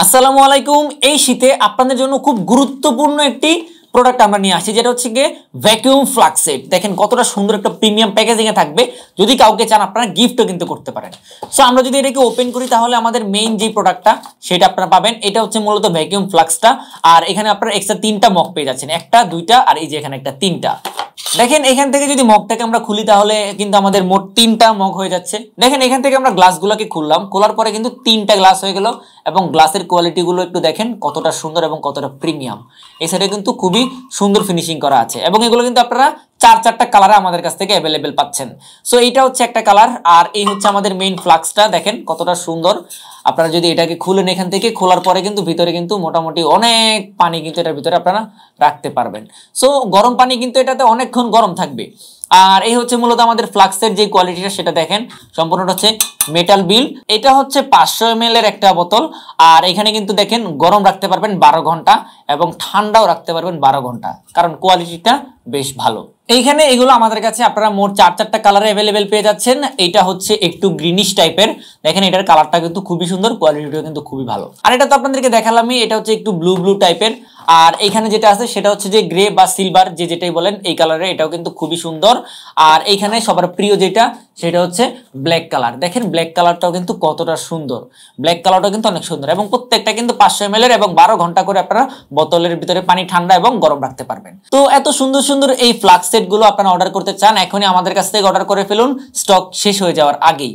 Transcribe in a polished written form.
আসসালামু আলাইকুম। এই শীতে আপনাদের জন্য খুব গুরুত্বপূর্ণ একটি প্রোডাক্ট আমরা নিয়ে আসছি, যেটা হচ্ছে গিয়ে ভ্যাকুয়াম ফ্লাক্স সেট। দেখেন কতটা সুন্দর একটা প্রিমিয়াম প্যাকেজিং এ থাকবে। যদি কাউকে চান আপনারা গিফটও কিন্তু করতে পারেন। সো আমরা যদি এটাকে ওপেন করি তাহলে আমাদের মেইন যে প্রোডাক্টটা সেটা আপনারা পাবেন। এটা হচ্ছে মূলত ভ্যাকুয়াম ফ্লাক্সটা। আর এখানে আপনারা এক্সট্রা 3টা মগ পেয়ে যাচ্ছেন, একটা দুইটা আর এই যে এখানে একটা 3টা। দেখেন এখান থেকে যদি মগটাকে আমরা খুলি তাহলে কিন্তু আমাদের মোট 3টা মগ হয়ে যাচ্ছে। দেখেন এখান থেকে আমরা গ্লাসগুলোকে খুললাম, খোলার পরে কিন্তু 3টা গ্লাস হয়ে গেল এবং গ্লাসের কোয়ালিটিগুলো একটু দেখেন কতটা সুন্দর এবং কতটা প্রিমিয়াম। এই সাইডে কিন্তু খুবই সুন্দর ফিনিশিং করা আছে এবং এগুলো কিন্তু আপনারা চারটা কালারে আমাদের কাছ থেকে অ্যাভেলেবেল পাচ্ছেন। সো এইটা হচ্ছে একটা কালার আর এই হচ্ছে আমাদের মেইন ফ্লাক্সটা। দেখেন কতটা সুন্দর। আপনারা যদি এটাকে খুলেন, এখান থেকে খোলার পরে কিন্তু ভিতরে কিন্তু মোটামুটি অনেক পানি কিন্তু এটার ভিতরে আপনারা রাখতে পারবেন। সো গরম পানি কিন্তু এটাতে অনেকক্ষণ গরম থাকবে। আর এই হচ্ছে মূলত আমাদের ফ্লাক্সের যে কোয়ালিটিটা সেটা দেখেন, সম্পূর্ণটা হচ্ছে মেটাল বিল। এটা হচ্ছে 500 ml এর একটা বোতল। আর এখানে কিন্তু দেখেন গরম রাখতে পারবেন 12 ঘন্টা এবং ঠান্ডাও রাখতে পারবেন 12 ঘন্টা, কারণ কোয়ালিটিটা বেশ ভালো। এইখানে এগুলো আমাদের কাছে আপনারা মোট চারটা কালারে অ্যাভেলেবেল পেয়ে যাচ্ছেন। এটা হচ্ছে একটু গ্রিনিশ টাইপের। দেখেন এটার কালারটা কিন্তু খুবই সুন্দর, কোয়ালিটিটাও কিন্তু খুবই ভালো। আর এটা তো আপনাদেরকে দেখালামই, এটা হচ্ছে একটু ব্লু টাইপের। আর এইখানে যেটা আছে সেটা হচ্ছে যে গ্রে বা সিলভার, যেটাই বলেন এই কালারে, এটাও কিন্তু খুবই সুন্দর। আর এইখানে সবার প্রিয় যেটা সেটা হচ্ছে ব্ল্যাক কালার। দেখেন ব্ল্যাক কালারটাও কিন্তু কতটা সুন্দর। ব্ল্যাক কালারটাও কিন্তু অনেক সুন্দর এবং প্রত্যেকটা কিন্তু 500 ml এর এবং 12 ঘন্টা করে আপনারা বোতলের ভিতরে পানি ঠান্ডা এবং গরম রাখতে পারবেন। তো এত সুন্দর সুন্দর এই ফ্লাক্স সেট গুলো আপনারা অর্ডার করতে চান, এখনই আমাদের কাছ থেকে অর্ডার করে ফেলুন, স্টক শেষ হয়ে যাওয়ার আগেই।